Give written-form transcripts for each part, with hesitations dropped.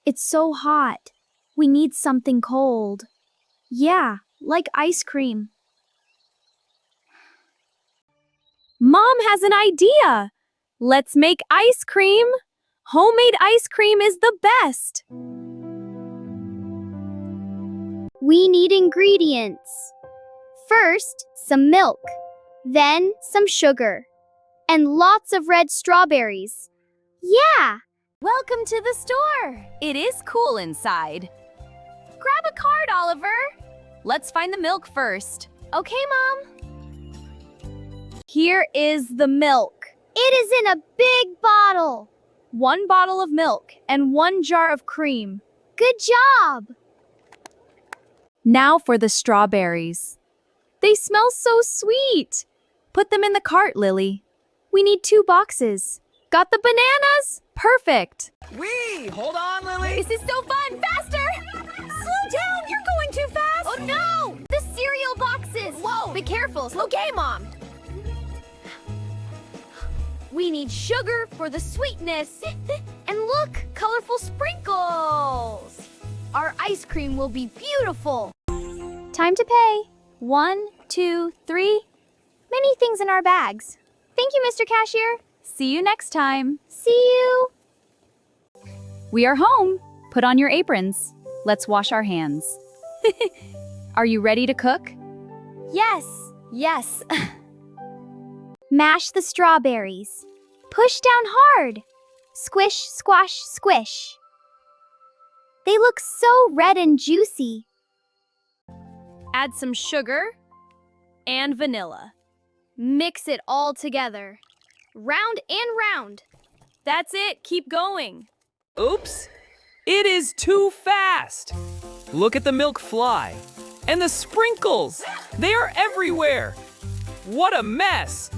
It's so hot. We need something cold. Yeah, like ice cream. Mom has an idea. Let's make ice cream. Homemade ice cream is the best. We need ingredients. First, some milk, then some sugar, and lots of red strawberries. Yeah! Welcome to the store. It is cool inside. Grab a card, Oliver. Let's find the milk first. Okay, Mom. Here is the milk. It is in a big bottle. 1 bottle of milk and 1 jar of cream. Good job. Now for the strawberries. They smell so sweet. Put them in the cart, Lily. We need 2 boxes. Got the bananas? Perfect. Wee! Hold on, Lily! This is so fun! Faster! Slow down! You're going too fast! Oh no! The cereal boxes! Whoa! Be careful! It's okay, Mom! We need sugar for the sweetness. And look, colorful sprinkles. Our ice cream will be beautiful. Time to pay. 1, 2, 3. Many things in our bags. Thank you, Mr. Cashier. See you next time. See you. We are home. Put on your aprons. Let's wash our hands. Are you ready to cook? Yes. Mash the strawberries. Push down hard. Squish, squash, squish. They look so red and juicy. Add some sugar and vanilla. Mix it all together. Round and round. That's it. Keep going. Oops! It is too fast! Look at the milk fly. And the sprinkles! They are everywhere! What a mess!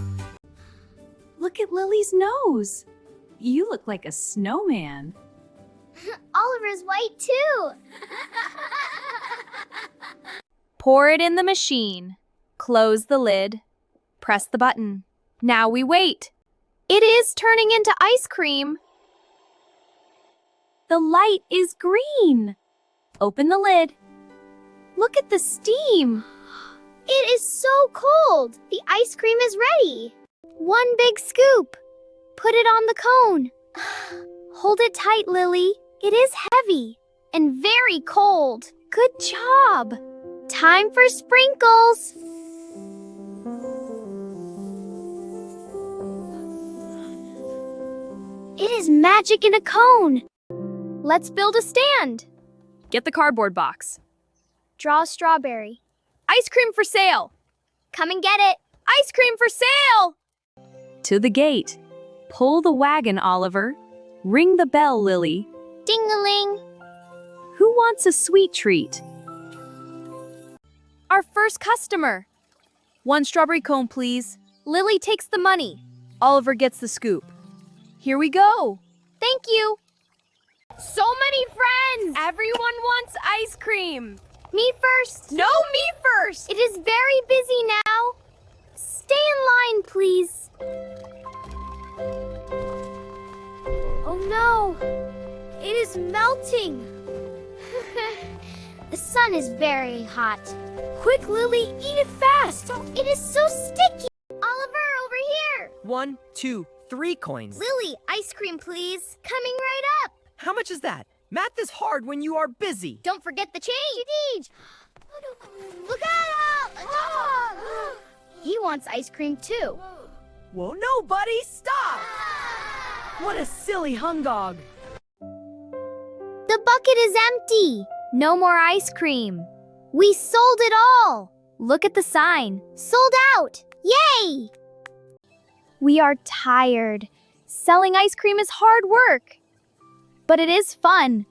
Look at Lily's nose. You look like a snowman. Oliver's white too. Pour it in the machine. Close the lid. Press the button. Now we wait. It is turning into ice cream. The light is green. Open the lid. Look at the steam. It is so cold. The ice cream is ready. 1 big scoop. Put it on the cone. Hold it tight, Lily. It is heavy and very cold. Good job. Time for sprinkles. It is magic in a cone. Let's build a stand. Get the cardboard box. Draw a strawberry. Ice cream for sale. Come and get it. Ice cream for sale. To the gate. Pull the wagon, Oliver. Ring the bell, Lily. Ding-a-ling. Who wants a sweet treat? Our first customer. 1 strawberry cone, please. Lily takes the money. Oliver gets the scoop. Here we go. Thank you. So many friends. Everyone wants ice cream. Me first. No, me first. It is very busy now. Stay in line, please. Oh no. It is melting. The sun is very hot. Quick, Lily, eat it fast. It is so sticky. Oliver, over here. 1, 2, 3 coins. Lily, ice cream, please. Coming right up. How much is that? Math is hard when you are busy. Don't forget the change. Look out! He wants ice cream too. Whoa, no, buddy, stop! What a silly hungog. The bucket is empty. No more ice cream. We sold it all. Look at the sign. Sold out. Yay! We are tired. Selling ice cream is hard work. But it is fun.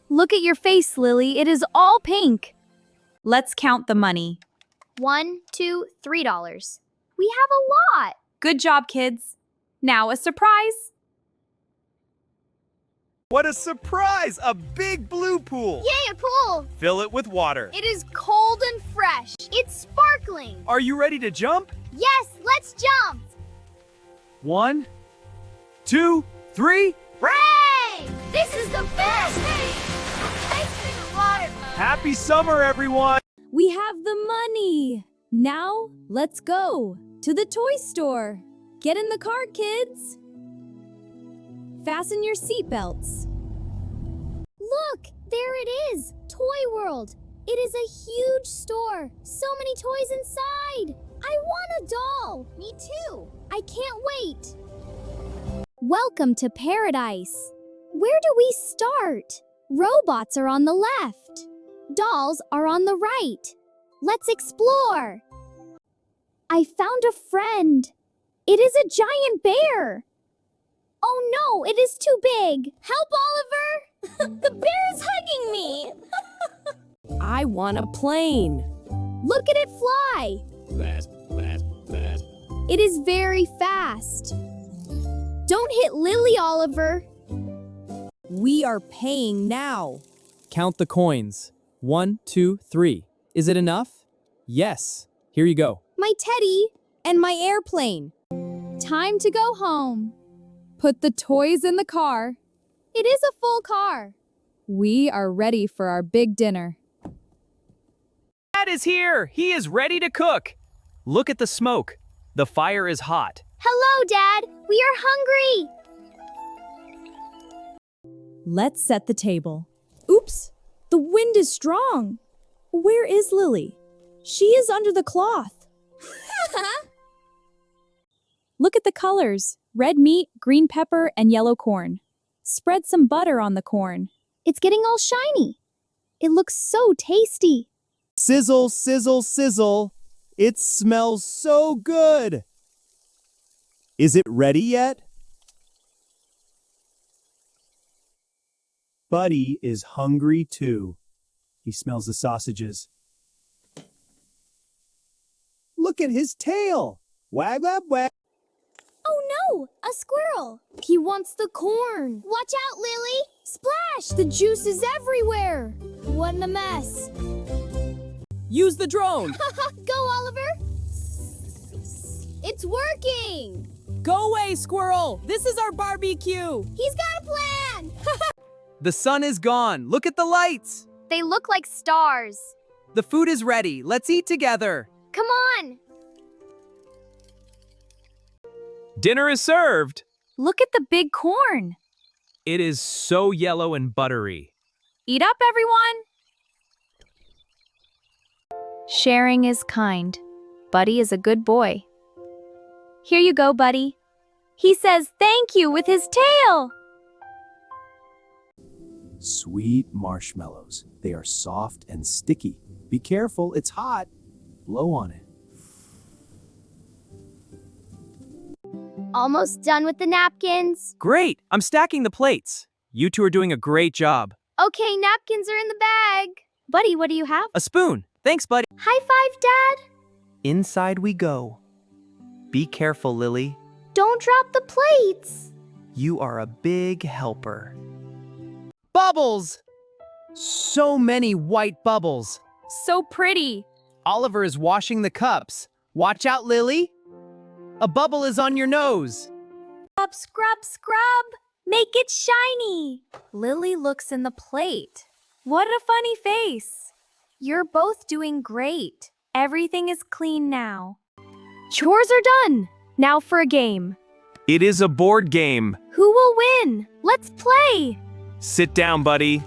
Look at your face, Lily. It is all pink. Let's count the money. $1, $2, $3. We have a lot. Good job, kids. Now a surprise. What a surprise! A big blue pool! Yay, a pool! Fill it with water. It is cold and fresh. It's sparkling. Are you ready to jump? Yes, let's jump. 1, 2, 3. Hooray! This is the best! Happy summer, everyone! We have the money. Now, let's go to the toy store. Get in the car, kids. Fasten your seatbelts. Look, there it is. Toy World. It is a huge store. So many toys inside. I want a doll. Me too. I can't wait. Welcome to paradise. Where do we start? Robots are on the left. Dolls are on the right. Let's explore. I found a friend. It is a giant bear. Oh no, it is too big. Help, Oliver! The bear is hugging me. I want a plane. Look at it fly. It is very fast. Don't hit Lily, Oliver. We are paying now. Count the coins. 1, 2, 3. Is it enough? Yes. Here you go. My teddy. And my airplane. Time to go home. Put the toys in the car. It is a full car. We are ready for our big dinner. Dad is here. He is ready to cook. Look at the smoke. The fire is hot. Hello, Dad. We are hungry. Let's set the table. Oops, the wind is strong. Where is Lily? She is under the cloth. Look at the colors. Red meat, green pepper, and yellow corn. Spread some butter on the corn. It's getting all shiny. It looks so tasty. Sizzle, sizzle, sizzle. It smells so good. Is it ready yet? Buddy is hungry too. He smells the sausages. Look at his tail. Wag, wag, wag. Oh no, a squirrel. He wants the corn. Watch out, Lily. Splash! The juice is everywhere. What a mess. Use the drone. Go, Oliver. It's working. Go away, Squirrel. This is our barbecue. He's got a plan. The sun is gone. Look at the lights. They look like stars. The food is ready. Let's eat together. Come on. Dinner is served. Look at the big corn. It is so yellow and buttery. Eat up, everyone. Sharing is kind. Buddy is a good boy. Here you go, Buddy. He says thank you with his tail. Sweet marshmallows. They are soft and sticky. Be careful, it's hot. Blow on it. Almost done with the napkins. Great. I'm stacking the plates. You two are doing a great job. Okay, napkins are in the bag. Buddy, what do you have? A spoon. Thanks, buddy. High five, Dad. Inside we go. Be careful, Lily. Don't drop the plates. You are a big helper. Bubbles! So many white bubbles. So pretty. Oliver is washing the cups. Watch out, Lily. A bubble is on your nose. Scrub, scrub, scrub. Make it shiny. Lily looks in the plate. What a funny face. You're both doing great. Everything is clean now. Chores are done. Now for a game. It is a board game. Who will win? Let's play. Sit down, buddy.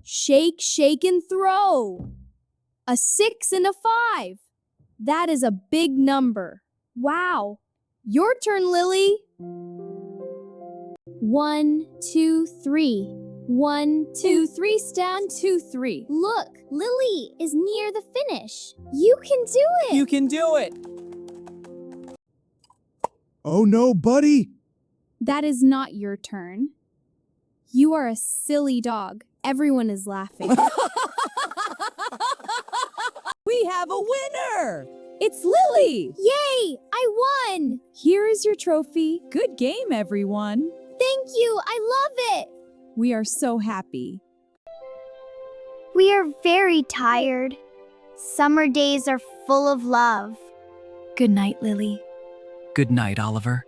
Shake, shake, and throw. A 6 and a 5. That is a big number. Wow. Your turn, Lily. 1, 2, 3. 1, 2, 3, stand 2, 3. Look, Lily is near the finish. You can do it. You can do it. Oh no, buddy! That is not your turn. You are a silly dog. Everyone is laughing. We have a winner. It's Lily. Yay, I won. Here is your trophy. Good game, everyone. Thank you, I love it. We are so happy. We are very tired. Summer days are full of love. Good night, Lily. Good night, Oliver.